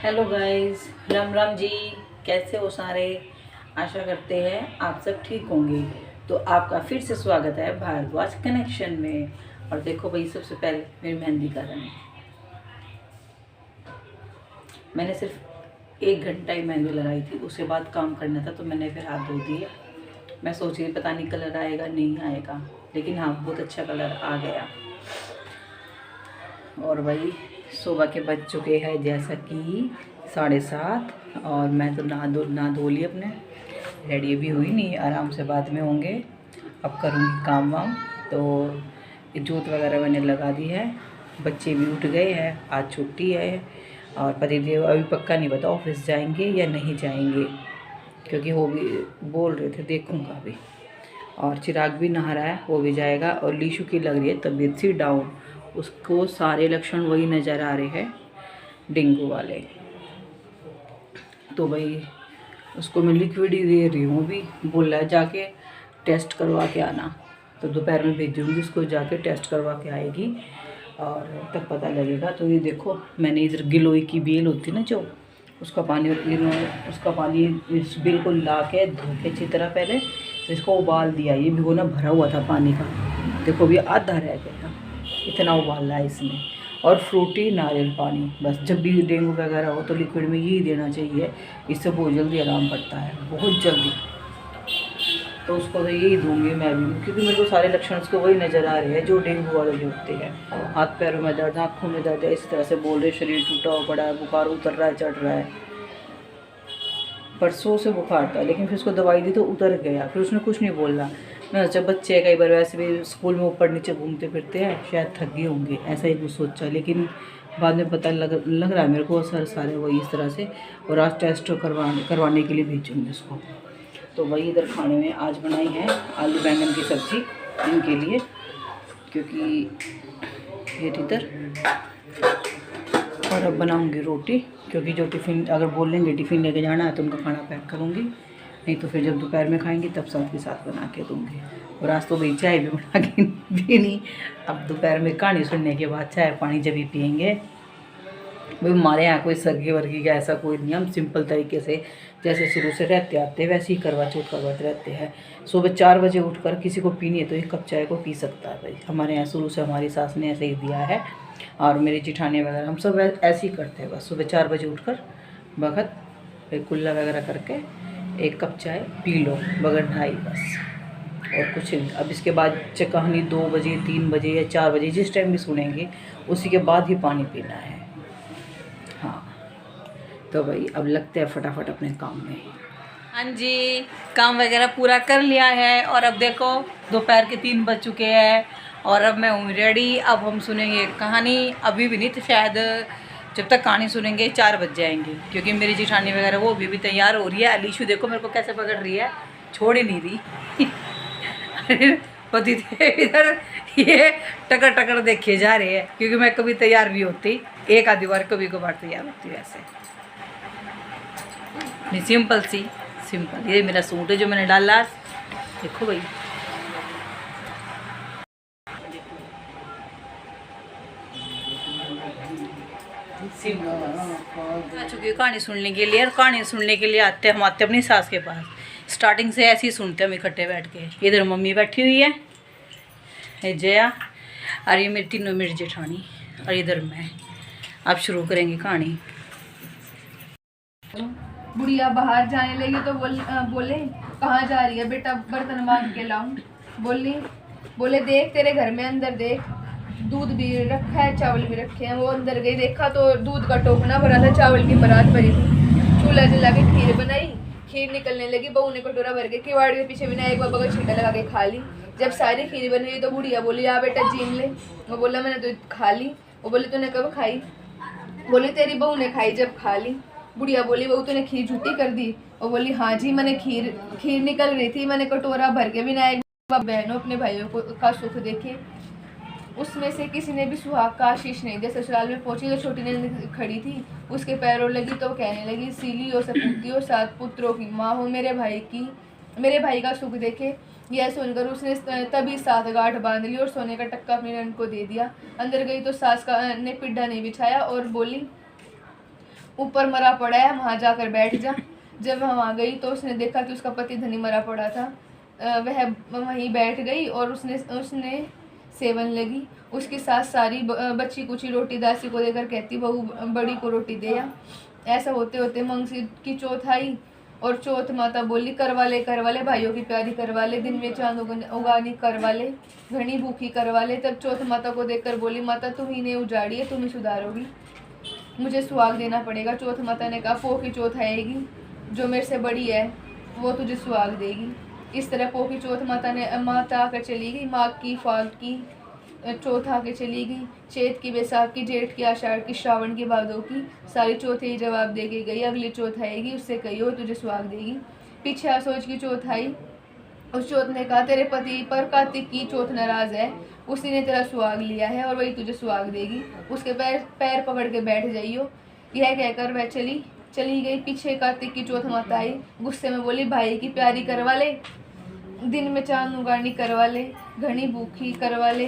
Hello guys, Ram Ram ji. कैसे हो सारे? आशा करते हैं आप सब ठीक होंगे। तो आपका फिर से स्वागत है भारद्वाज कनेक्शन में। और देखो भाई, सबसे पहले मेरी मेहंदी का रंग। मैंने सिर्फ 1 घंटा ही मेहंदी लगाई थी, उसके बाद काम करना था तो मैंने फिर हाथ धो दिए। मैं सोच रही पता नहीं कलर आएगा नहीं आएगा, लेकिन हाँ, बहुत अच्छा कलर आ गया। और भाई सुबह के बज चुके हैं जैसा कि 7:30, और मैं तो नहा धो ली अपने, रेडी भी हुई नहीं, आराम से बाद में होंगे। अब करूँगी काम वाम। तो जोत वगैरह मैंने लगा दी है, बच्चे भी उठ गए हैं, आज छुट्टी है। और पतिदेव अभी पक्का नहीं पता ऑफिस जाएंगे या नहीं जाएंगे, क्योंकि वो भी बोल रहे थे, देखूँगा अभी। और चिराग भी नहा रहा है, वो भी जाएगा। और लीशु की लग रही है तबीयत सी डाउन, उसको सारे लक्षण वही नज़र आ रहे हैं, डेंगू वाले। तो भाई उसको मैं लिक्विड ही दे रही हूँ, भी बोला है जाके टेस्ट करवा के आना। तो दोपहर में भेजूँगी उसको, जाके टेस्ट करवा के आएगी और तब पता लगेगा। तो ये देखो, मैंने इधर गिलोय की बेल होती ना जो, उसका पानी बिल्कुल ला के धो के अच्छी तरह पहले, तो इसको उबाल दिया। ये भिगोना भरा हुआ था पानी का, देखो अभी आधा रह गया, इतना उबालना है इसमें। और फ्रूटी नारियल पानी, बस जब भी डेंगू वगैरह हो तो लिक्विड में यही देना चाहिए, इससे बहुत जल्दी आराम पड़ता है, बहुत जल्दी। तो उसको तो यही दूंगी मैं भी, क्योंकि मेरे को सारे लक्षण उसको वही नज़र आ रहे हैं जो डेंगू वाले जो होते हैं। हाथ पैरों में दर्द, आँखों में दर्द है, इस तरह से बोल रहे, शरीर टूटा हुआ पड़ा है, बुखार उतर रहा है, चढ़ रहा है। परसों से बुखार था, लेकिन फिर उसको दवाई दी तो उतर गया, फिर उसने कुछ नहीं बोला। मैं सोचा बच्चे कई बार वैसे भी स्कूल में ऊपर नीचे घूमते फिरते हैं, शायद थक गए होंगे, ऐसा ही कुछ सोचा। लेकिन बाद में पता लग रहा है मेरे को सर सारे वही इस तरह से। और आज टेस्ट करवाने के लिए भेजूँगी उसको। तो वही इधर खाने में आज बनाई है आलू बैंगन की सब्ज़ी इनके लिए, क्योंकि ये इधर। और अब बनाऊँगी रोटी, क्योंकि जो टिफ़िन अगर बोल लेंगे टिफ़िन लेके जाना है तो उनका खाना पैक करूँगी, नहीं तो फिर जब दोपहर में खाएंगे तब साथ के साथ बना के दूँगी। और आज तो भाई चाय भी बना के भी नहीं, अब दोपहर में कहानी सुनने के बाद चाय पानी जब भी पियेंगे। भाई हमारे यहाँ कोई सर्गी वर्गी का ऐसा कोई नहीं, हम सिंपल तरीके से जैसे शुरू से रहते आते वैसे ही करवा चौथ करवाते रहते हैं। सुबह 4 बजे उठकर किसी को पीनी है तो 1 कप चाय को पी सकता है भाई, हमारे यहाँ शुरू से हमारी सास ने ऐसे ही दिया है। और मेरी जिठानी वगैरह हम सब ऐसे ही करते हैं, बस सुबह 4 बजे उठकर वक्त कुल्ला वगैरह करके 1 कप चाय पी लो बगैर नहाई, बस और कुछ नहीं। अब इसके बाद कहानी 2 बजे 3 बजे या 4 बजे जिस टाइम भी सुनेंगे, उसी के बाद ही पानी पीना है। हाँ, तो भाई अब लगते हैं फटाफट अपने काम में। हाँ जी, काम वगैरह पूरा कर लिया है, और अब देखो दोपहर के 3 बज चुके हैं और अब मैं हूँ रेडी। अब हम सुनेंगे कहानी, अभी भी नहीं तो शायद जब तक कहानी सुनेंगे 4 बज जाएंगे, क्योंकि मेरी जिठानी वगैरह वो भी तैयार हो रही है। अलीशु देखो मेरे को कैसे पकड़ रही है, छोड़ ही नहीं रही। पति थे इधर, ये टकर टकर देखे जा रहे हैं, क्योंकि मैं कभी तैयार नहीं होती, एक आधी बार कभी कभार तैयार होती वैसे नहीं, सिंपल। ये मेरा सूट है जो मैंने डाला, देखो भाई। आ चुकी है कहानी सुनने के लिए, और कहानी सुनने के लिए आते हम आते अपनी सास के पास। स्टार्टिंग से ऐसे ही सुनते हम इकट्ठे बैठ के। इधर मम्मी बैठी हुई है, ये जया, और ये मेरी तीनों मेरी जेठानी, और इधर मैं। अब शुरू करेंगे कहानी। बुढ़िया बाहर जाने लगी तो बोले कहाँ जा रही है बेटा, बर्तन मांग के लाऊं। बोले देख तेरे घर में अंदर देख, दूध भी रखा है, चावल भी रखे हैं। वो अंदर गई, देखा तो दूध का टोकना भरा था, चावल की परात भरी थी। चूल्हा जला के खीर बनाई, खीर निकलने लगी, बहू ने कटोरा भर के किवाड़ के पीछे बिना एक बाबा का छिंटा लगा के खा ली। जब सारी खीर बन गई तो बुढ़िया बोली आ बेटा जीम ले। वो बोला मैंने तो खा ली। वो बोली तूने कब खाई? बोली तेरी बहू ने खाई जब खा ली। बुढ़िया बोली बहू तूने खीर झूठी कर दी? वो बोली हाँ जी, मैंने खीर निकल रही थी, मैंने कटोरा भर के बिना एक बहनों अपने भाइयों को का सुख देखे। उसमें से किसी ने भी सुहाग का आशीष नहीं दिया। ससुराल में पहुंची तो छोटी नंद खड़ी थी, उसके पैरों लगी तो कहने लगी सीली हो सपूती हो, 7 पुत्रों की माँ हो, मेरे भाई का सुख देखे। यह सुनकर उसने तभी 7 गांठ बांध ली और सोने का टक्का अपनी नंद को दे दिया। अंदर गई तो सास ने पिड्ढा नहीं बिछाया और बोली ऊपर मरा पड़ा है, वहाँ जाकर बैठ जा। जब वह वहाँ गई तो उसने देखा कि उसका पति धनी मरा पड़ा था। वह वहीं बैठ गई और उसने उसने सेवन लगी। उसकी सास सारी बच्ची कुची रोटी दासी को देकर कहती, बहू बड़ी को रोटी दे या। ऐसा होते होते मंगसी की चौथ आई और चौथ माता बोली, करवा ले भाइयों की प्यारी करवा ले, दिन में चांद उगानी करवा ले, घनी भूखी करवा ले। तब चौथ माता को देखकर बोली, माता तुम ही ने उजाड़ी है, तुम ही सुधारोगी, मुझे सुहाग देना पड़ेगा। चौथ माता ने कहा, पो की चौथ आएगी, जो मेरे से बड़ी है वो तुझे सुहाग देगी। इस तरह पो की चौथ माता आकर चली गई। माघ की, फाग की चौथ आके चली गई, चैत की, बैसाख की, जेठ की, आषाढ़ की, श्रावण की, भादों की, सारी चौथें ही जवाब दे के गई। अगली चौथ आएगी, उससे कहियो तुझे सुहाग देगी। पीछे आसोज की चौथ आई। उस चौथ ने कहा, तेरे पति पर कार्तिक की चौथ नाराज है, उसी ने तेरा सुहाग लिया है और वही तुझे सुहाग देगी, उसके पैर पकड़ के बैठ जाइयो। यह कहकर वह चली गई। पीछे कार्तिक की चौथ माता आई, गुस्से में बोली, भाई की प्यारी करवा ले, दिन में चांद उगानी करवा ले, घनी भूखी करवा ले,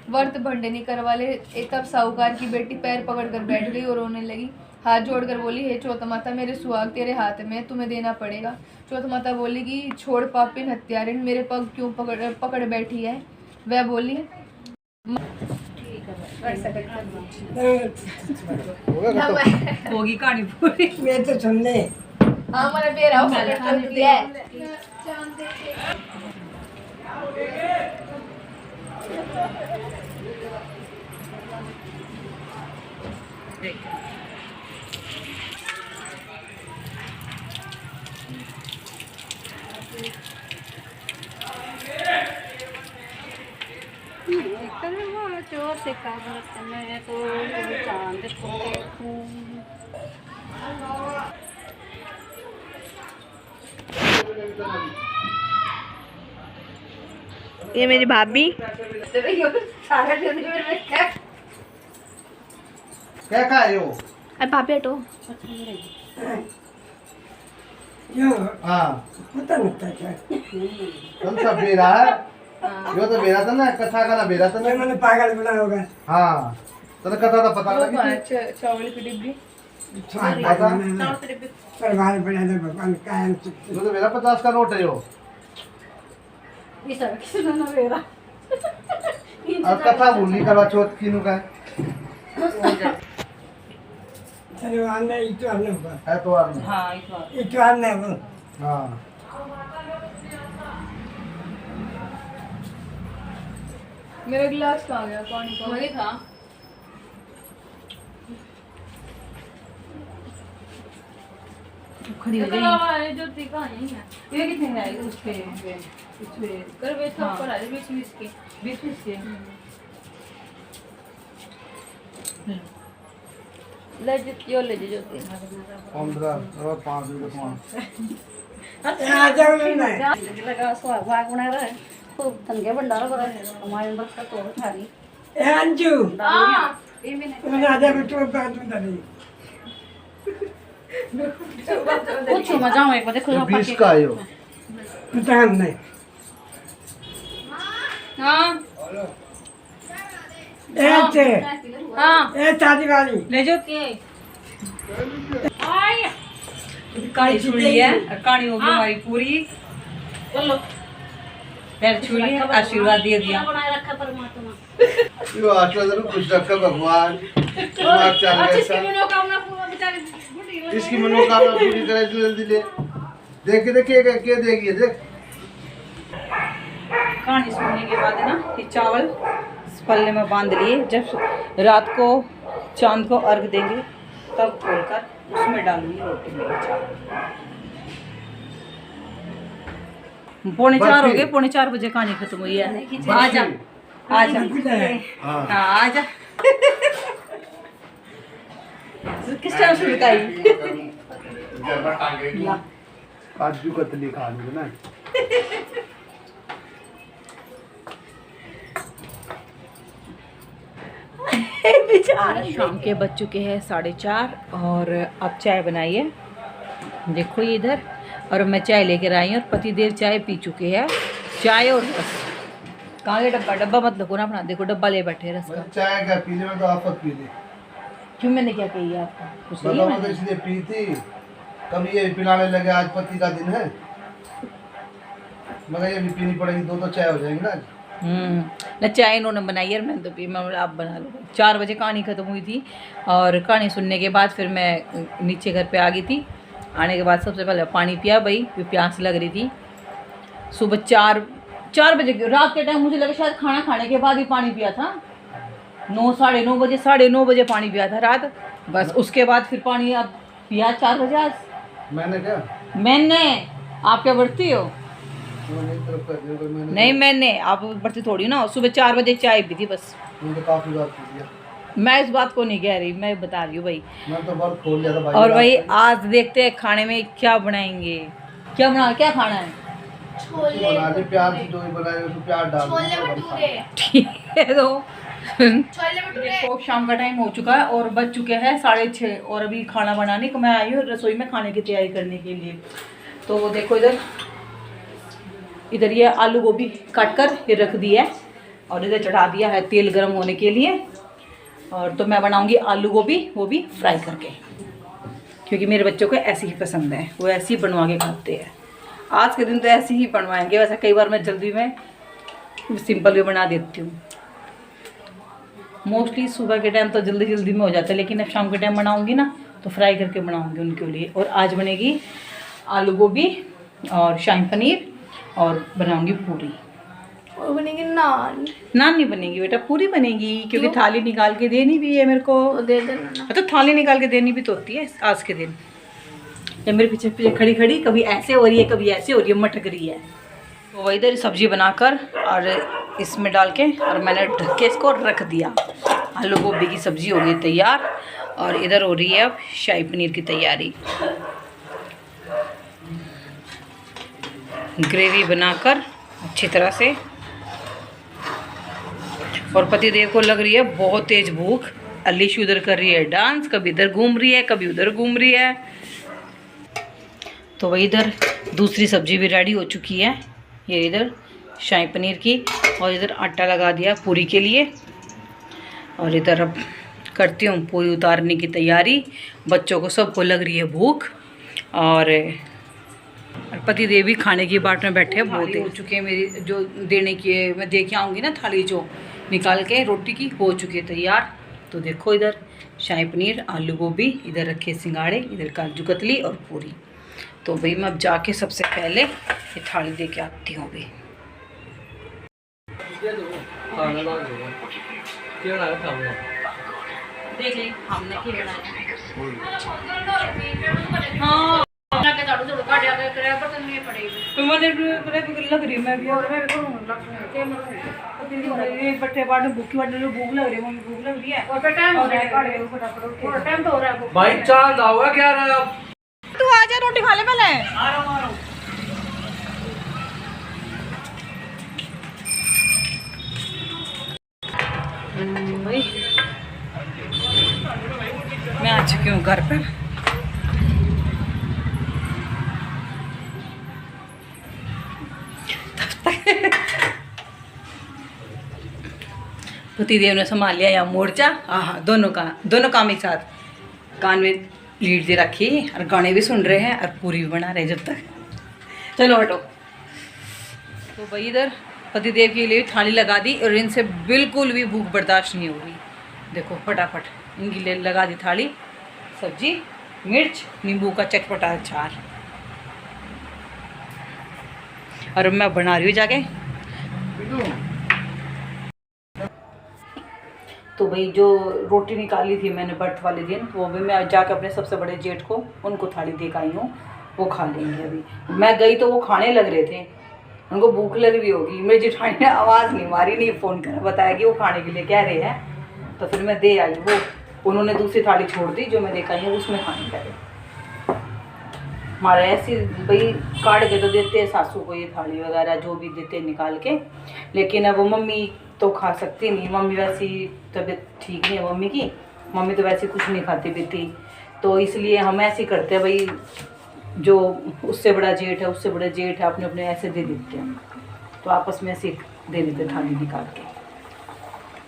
व्रत भंडनी करवा ले। तब साहूकार की बेटी पैर पकड़कर बैठ गई और रोने लगी, हाथ जोड़कर बोली, हे चौथ माता, मेरे सुहाग तेरे हाथ में, तुम्हें देना पड़ेगा। चौथ माता बोली कि छोड़ पापिन हत्यारिन, मेरे पग क्यों पकड़ बैठी है। वह बोली, होगी कहानी पूरी। मैं तो सुन ले। हाँ मैंने बेरा है। चोर से मैं तो चांद को देखूं। ये मेरी भाभी। क्या खाए हो? अरे भाभी हटो। हाँ पता नहीं क्या कौन सा बेरा है? यो तो बेरा था ना, कथा का ना बेरा था ना। मैंने पागल बना होगा। हाँ तो कथा तो पता लगी। चावल की डिब्बी। परवार बना दे भगवान कायम यो तो मेरा 50 का नोट है यो। अब कथा भूलनी करवा चौथ की नु का चलो आने इतवार ने होगा। है तो आदमी। हाँ इतवार ने वो हाँ मेरा गिलास कहाँ गया पानी का? वही था। खड़ी हो गई। जो दिखा नहीं है ये कितने में आएगी उस पे कर वे तो हाँ। ऊपर आ जाए बीच के 20 के। ले जो ले जो 15 और 5 आ जाओ ना। लगा सो भाग बना रहा है खूब तंगे भंडारा कर हमारे अंदर का तो थारी ए अंजू हां ये मैंने मैंने आजा बेटो बात बता दी। कुछ मजा में देखो 20 का है यो। पता नहीं। हां ए चे हां ए शादी वाली ले जो के कहानी सुन ली है। कहानी होगी हमारी पूरी। बोलो पैर छू लिए, आशीर्वाद दे दिया। बनाए रखा परमात्मा यो आटला जरूर कुछ रखा भगवान। दिमाग चल और गया इसकी सा। मनोकामना पूरा बेचारे इसकी मनोकामना पूरी करे जल्दी ले। देख के देगी देख। कहानी सुनने के बाद है ना, ये चावल इस पल्ले में बांध लिए। जब रात को चांद को अर्घ देंगे तब खोलकर उसमें डालूंगी रोटी में चावल। 3:45 हो गए, 3:45 बजे कहानी खत्म हुई है। आजा आजा हाँ हाँ आजा। किस टाइम से बताई? काजू कतली खा लूँगा ना। शाम के बज चुके हैं 4:30 और अब चाय बनाइए। देखो ये इधर, और मैं चाय लेकर आई हूँ और पति देव चाय पी चुके हैं। चाय और रस। कहाँ गया डब्बा? डब्बा मत देखो ना अपना, देखो डब्बा ले बैठे रस का। चाय का पीने में तो आफत पी ली। क्यों, मैंने क्या कही है आपको? कुछ नहीं बताओ है तो इसलिए पी थी, कभी ये पिलाने लगे, आज पति का दिन है, मगर ये भी पीनी पड़ेगी, 2 चाय हो जाएंगी ना आज। ना चाय इन्होंने बनाई है, मैंने तो पी, मैं बोला आप बना लो। 4 बजे कहानी ख़त्म हुई थी और कहानी सुनने के बाद फिर मैं नीचे घर पे आ गई थी। आने के बाद सबसे पहले पानी पिया भाई, प्यास लग रही थी। सुबह 4 बजे रात के टाइम मुझे लगा शायद खाना खाने के बाद ही पानी पिया था। 9 बजे पानी पिया था रात। बस उसके बाद फिर पानी अब पिया 4 बजे आज। मैंने आप क्या बढ़ती हो? नहीं मैंने, आप बढ़ती थोड़ी ना। सुबह 4 बजे चाय पी थी बस। तो काफी बात पी लिया। मैं इस बात को नहीं कह रही, मैं बता रही हूँ भाई। मैं तो बहुत खोल लिया था भाई। और भाई आज देखते हैं खाने में क्या बनाएंगे, क्या खाना है। बना ली प्याज की, जो भी बनाए उसमें प्याज डाल ठीक है तो देखो शाम का टाइम हो चुका है और बज चुके हैं 6:30 और अभी खाना बनाने को मैं आई हूँ रसोई में खाने की तैयारी करने के लिए। तो देखो इधर ये आलू गोभी काट कर ये रख दिया है और इधर चढ़ा दिया है तेल गर्म होने के लिए। और तो मैं बनाऊंगी आलू गोभी, वो भी फ्राई करके, क्योंकि मेरे बच्चों को ऐसे ही पसंद है, वो ऐसे ही बनवा के खाते हैं। आज के दिन तो ऐसे ही बनवाएंगे, वैसे कई बार मैं जल्दी में सिंपल भी बना देती हूँ। मोस्टली सुबह के टाइम तो जल्दी में हो जाता है, लेकिन अब शाम के टाइम बनाऊंगी ना तो फ्राई करके बनाऊंगी उनके लिए। और आज बनेगी आलू गोभी और शाही पनीर और बनाऊंगी पूरी। और बनेगी नान। नान नहीं बनेगी बेटा, पूरी बनेगी, क्योंकि थाली निकाल के देनी भी है मेरे को। दे देना ना। तो थाली निकाल के देनी भी तो होती है आज के दिन। ये मेरे पीछे खड़ी कभी ऐसे हो रही है कभी ऐसे हो रही है, मटक रही है। तो वही इधर सब्जी बनाकर और इसमें डाल के और मैंने ढक के इसको रख दिया। आलू गोभी की सब्जी हो गई तैयार और इधर हो रही है अब शाही पनीर की तैयारी। ग्रेवी बनाकर अच्छी तरह से। और पतिदेव को लग रही है बहुत तेज भूख। अलीशु उधर कर रही है डांस, कभी इधर घूम रही है कभी उधर घूम रही है। तो वही इधर दूसरी सब्जी भी रेडी हो चुकी है, ये इधर शाही पनीर की। और इधर आटा लगा दिया पूरी के लिए। और इधर अब करती हूँ पूरी उतारने की तैयारी। बच्चों को सबको लग रही है भूख और पति देव भी खाने की बाट में बैठे हैं। बहुत हो चुके हैं मेरी जो देने की है, मैं दे के आऊँगी ना थाली जो निकाल के रोटी की, हो चुकी है तैयार। तो देखो इधर शाही पनीर, आलू गोभी, इधर रखे सिंगाड़े, इधर काजू कतली और पूरी। तो भाई मैं अब जाके सबसे पहले ये थाली दे के आती हूँ अभी। देख ली हमने क्या बनाया। हाँ लग रही मैं भी पट्टे बाट भूख लग रही है, मम्मी भूख लग रही है और टाइम तो हो रहा है भाई। चांद आओगे क्या रहा है? तू आ जा रोटी खा ले पहले। आ रहा हूँ। भाई मैं आ चुकी हूँ घर पर। पतिदेव ने संभाल लिया या मोर्चा। हाँ दोनों काम एक साथ। कान में लीड दे रखी और गाने भी सुन रहे हैं और पूरी भी बना रहे जब तक। चलो हटो। तो भाई इधर पतिदेव के लिए थाली लगा दी और इनसे बिल्कुल भी भूख बर्दाश्त नहीं हो रही। देखो फटाफट इनकी लिए लगा दी थाली, सब्जी, मिर्च, नींबू का चटपटा अचार। और मैं बना रही हूँ जाके। तो भाई जो रोटी निकाली थी मैंने बर्थ वाले दिन, वो भी मैं जाकर अपने सबसे बड़े जेठ को उनको थाली दे के आई हूँ, वो खा लेंगे। अभी मैं गई तो वो खाने लग रहे थे, उनको भूख लग रही होगी। मेरी जेठानी ने आवाज़ नहीं मारी, नहीं फ़ोन कर बताया कि वो खाने के लिए कह रहे हैं। तो फिर मैं दे आई, वो उन्होंने दूसरी थाली छोड़ दी जो मैं देखा हूँ उसमें खाने लगे। हमारे ऐसी भाई काट के तो देते हैं सासू को ये थाली वगैरह जो भी देते निकाल के, लेकिन अब वो मम्मी तो खा सकती नहीं। मम्मी वैसी तबीयत ठीक नहीं है मम्मी की, मम्मी तो वैसे कुछ नहीं खाती पीती, तो इसलिए हम ऐसे करते हैं भाई जो उससे बड़ा जेठ है उससे बड़ा जेठ है अपने अपने ऐसे दे देते हैं। तो आपस में ऐसे दे देते थाली निकाल के।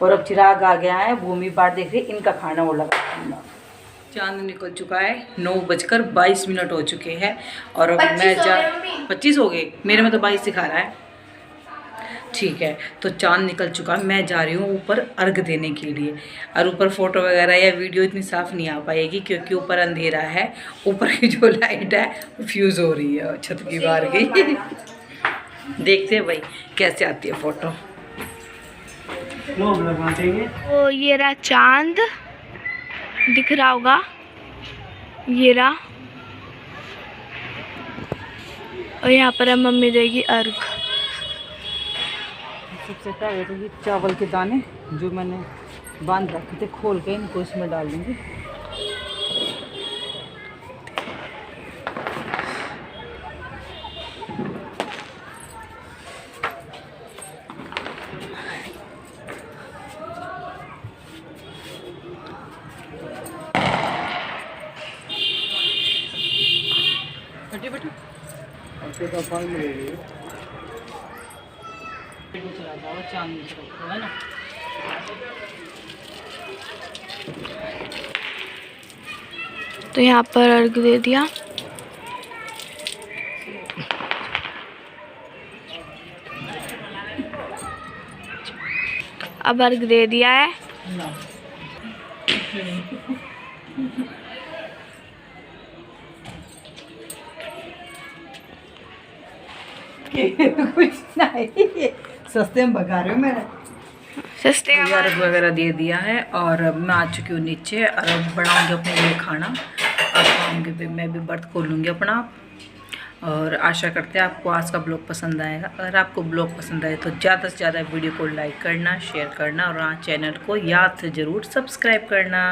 और अब चिराग आ गया है, भूमि बाट देख रही, इनका खाना वो लगा। चांद निकल चुका है, 9:22 हो चुके हैं और अब मैं 25 हो गए, मेरे में तो 22 दिखा रहा है। ठीक है, तो चांद निकल चुका, मैं जा रही हूँ ऊपर अर्घ देने के लिए। और ऊपर फ़ोटो वगैरह या वीडियो इतनी साफ़ नहीं आ पाएगी क्योंकि ऊपर अंधेरा है, ऊपर की जो लाइट है वो फ्यूज़ हो रही है छत की बाहर की। देखते हैं भाई कैसे आती है फ़ोटो। ओ ये रहा चांद, दिख रहा होगा, ये रहा। और यहाँ पर है मम्मी देगी अर्घ। सबसे पहले तो ये चावल के दाने जो मैंने बांध रखे थे खोल के इनको इसमें डाल दूँगी। है ना, तो यहाँ पर अर्घ दे दिया। अब अर्घ दे दिया है। कुछ नहीं, सस्ते में भगा रहे हो मेरा। सस्ते अर्घ वगैरह दे दिया है और अब मैं आ चुकी हूँ नीचे और अब बनाऊँगी अपने लिए खाना और खाऊँगी, फिर मैं भी व्रत खोलूँगी अपना। और आशा करते हैं आपको आज का ब्लॉग पसंद आएगा। अगर आपको ब्लॉग पसंद आए तो ज़्यादा से ज़्यादा वीडियो को लाइक करना, शेयर करना और हाँ चैनल को याद से ज़रूर सब्सक्राइब करना।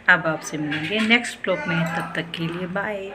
अब आपसे मिलेंगे नेक्स्ट ब्लॉग में, तब तक के लिए बाय।